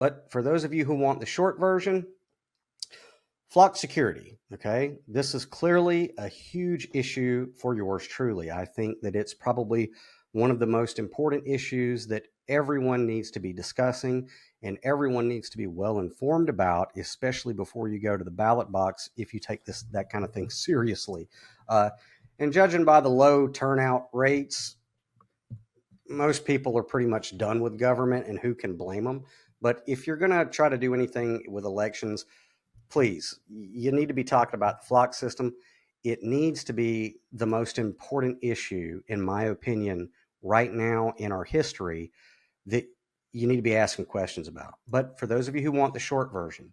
But for those of you who want the short version, flock security, okay? This is clearly a huge issue for yours truly. I think that it's probably one of the most important issues that everyone needs to be discussing and everyone needs to be well informed about, especially before you go to the ballot box if you take that kind of thing seriously. And judging by the low turnout rates, most people are pretty much done with government, and who can blame them? But if you're going to try to do anything with elections, please, you need to be talking about the flock system. It needs to be the most important issue, in my opinion, right now in our history that you need to be asking questions about. But for those of you who want the short version,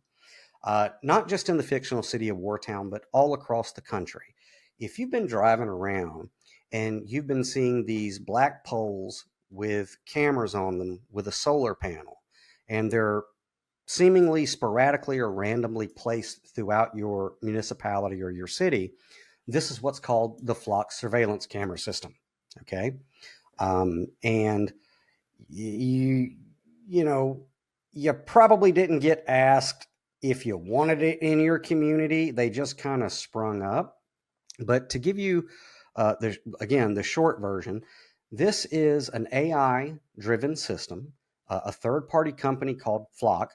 not just in the fictional city of Wartown, but all across the country, if you've been driving around and you've been seeing these black poles with cameras on them with a solar panel, and they're seemingly sporadically or randomly placed throughout your municipality or your city, this is what's called the flock surveillance camera system. Okay. And you know, you probably didn't get asked if you wanted it in your community. They just kind of sprung up. But to give you, the short version, this is an AI-driven system, a third-party company called Flock.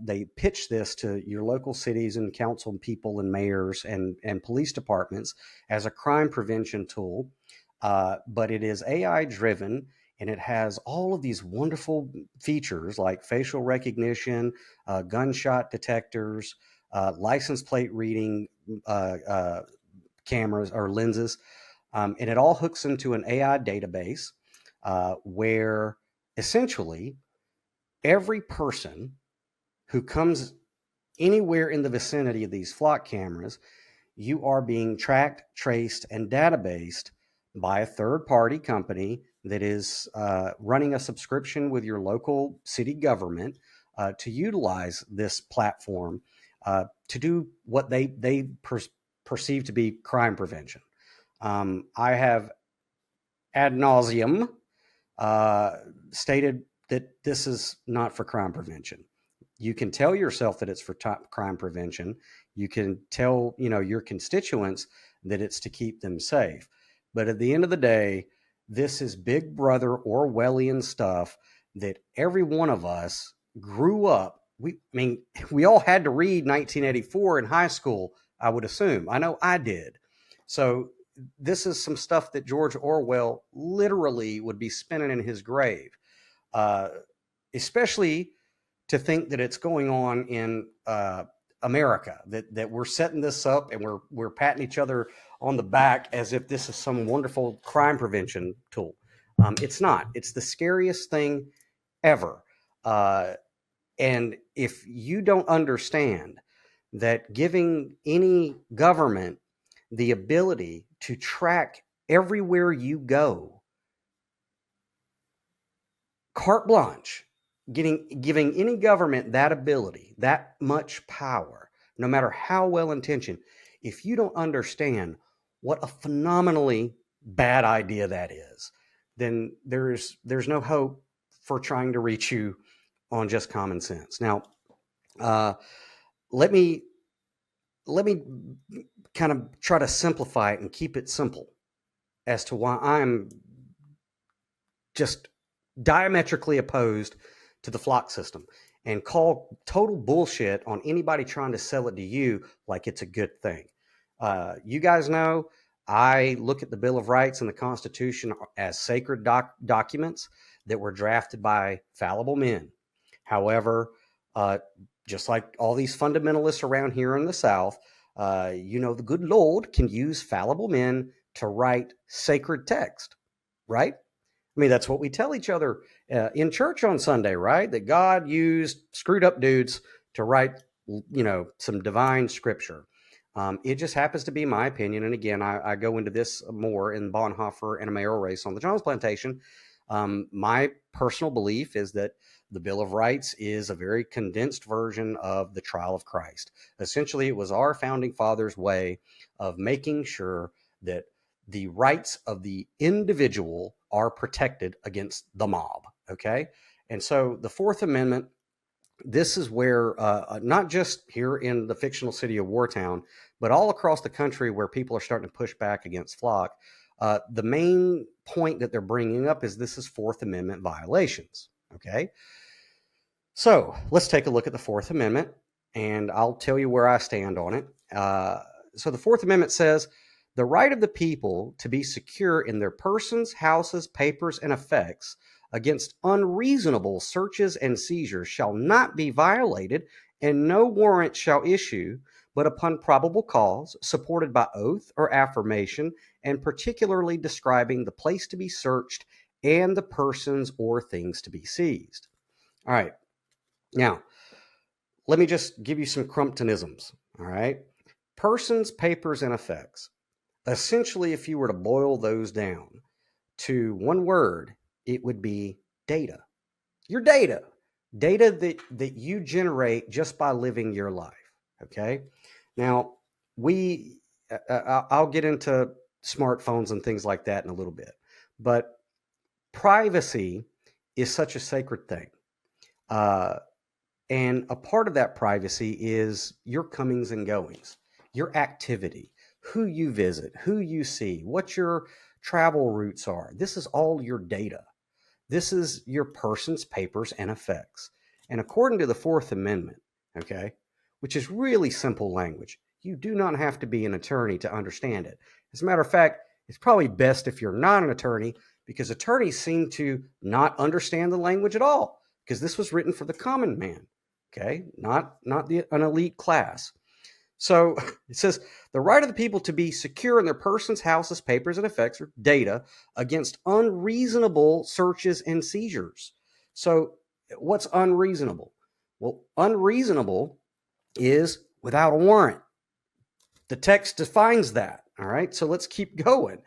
They pitch this to your local cities and council people and mayors and police departments as a crime prevention tool. But it is AI-driven, and it has all of these wonderful features like facial recognition, gunshot detectors, license plate reading cameras or lenses. And it all hooks into an AI database where essentially every person who comes anywhere in the vicinity of these flock cameras, you are being tracked, traced, and databased by a third-party company that is running a subscription with your local city government to utilize this platform to do what they perceive to be crime prevention. I have ad nauseum stated that this is not for crime prevention. You can tell yourself that it's for crime prevention. You can tell, your constituents that it's to keep them safe. But at the end of the day, this is Big Brother Orwellian stuff that every one of us grew up. We all had to read 1984 in high school, I would assume. I know I did. So this is some stuff that George Orwell literally would be spinning in his grave, especially to think that it's going on in America, that we're setting this up and we're patting each other on the back as if this is some wonderful crime prevention tool. It's not. It's the scariest thing ever. And if you don't understand that giving any government the ability to track everywhere you go, carte blanche, giving any government that ability, that much power, no matter how well intentioned, if you don't understand what a phenomenally bad idea that is, then there's no hope for trying to reach you on just common sense. Now, let me kind of try to simplify it and keep it simple as to why I'm just diametrically opposed to the flock system and call total bullshit on anybody trying to sell it to you like it's a good thing. You guys know I look at the Bill of Rights and the Constitution as sacred documents that were drafted by fallible men. However, just like all these fundamentalists around here in the South, the good Lord can use fallible men to write sacred text, right? I mean, that's what we tell each other in church on Sunday, right? That God used screwed up dudes to write, some divine scripture. It just happens to be my opinion. And again, I go into this more in Bonhoeffer and a mayoral race on the Johns Plantation. My personal belief is that the Bill of Rights is a very condensed version of the trial of Christ. Essentially, it was our founding fathers' way of making sure that the rights of the individual are protected against the mob. Okay. And so the Fourth Amendment this is where, not just here in the fictional city of Wartown, but all across the country where people are starting to push back against Flock, the main point that they're bringing up is this is Fourth Amendment violations. Okay. So let's take a look at the Fourth Amendment, and I'll tell you where I stand on it. So the Fourth Amendment says the right of the people to be secure in their persons, houses, papers, and effects against unreasonable searches and seizures shall not be violated, and no warrant shall issue but upon probable cause, supported by oath or affirmation, and particularly describing the place to be searched and the persons or things to be seized. All right. Now, let me just give you some Crumptonisms. All right. Persons, papers, and effects. Essentially, if you were to boil those down to one word, it would be data. Your data that you generate just by living your life. Okay. Now, I'll get into smartphones and things like that in a little bit, but privacy is such a sacred thing. And a part of that privacy is your comings and goings, your activity, who you visit, who you see, what your travel routes are. This is all your data. This is your persons, papers, and effects. And according to the Fourth Amendment, okay, which is really simple language, you do not have to be an attorney to understand it. As a matter of fact, it's probably best if you're not an attorney, because attorneys seem to not understand the language at all, because this was written for the common man, okay, not an elite class. So it says the right of the people to be secure in their persons, houses, papers, and effects, or data, against unreasonable searches and seizures. So what's unreasonable? Well, unreasonable is without a warrant. The text defines that. All right. So let's keep going.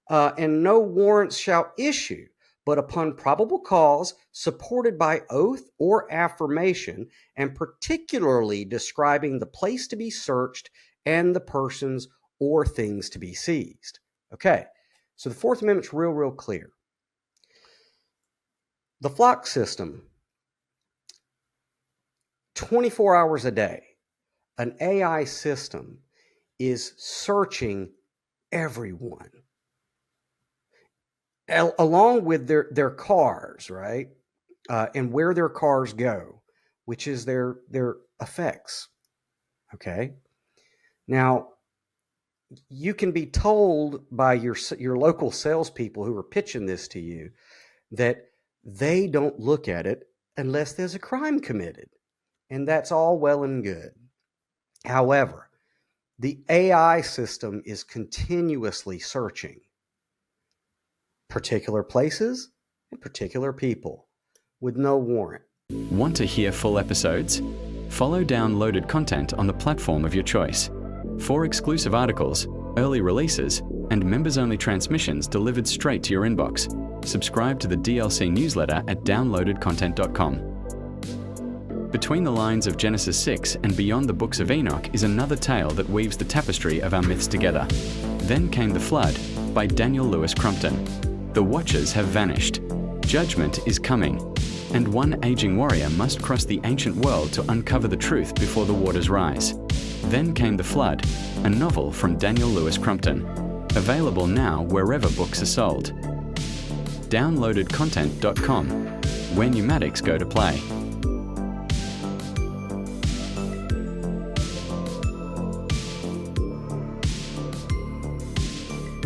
And no warrants shall issue, but upon probable cause, supported by oath or affirmation, and particularly describing the place to be searched and the persons or things to be seized. Okay, so the Fourth Amendment's real clear. The Flock system, 24 hours a day, an AI system is searching everyone, along with their cars, right? And where their cars go, which is their effects. Okay. Now, you can be told by your local salespeople who are pitching this to you that they don't look at it unless there's a crime committed. And that's all well and good. However, the AI system is continuously searching particular places and particular people with no warrant. Want to hear full episodes? Follow downloaded content on the platform of your choice. For exclusive articles, early releases, and members-only transmissions delivered straight to your inbox, subscribe to the DLC newsletter at downloadedcontent.com. Between the lines of Genesis 6 and beyond the books of Enoch is another tale that weaves the tapestry of our myths together. Then Came the Flood by Daniel Louis Crumpton. The Watchers have vanished. Judgment is coming. And one aging warrior must cross the ancient world to uncover the truth before the waters rise. Then Came the Flood, a novel from Daniel Louis Crumpton. Available now wherever books are sold. Downloadedcontent.com, where pneumatics go to play.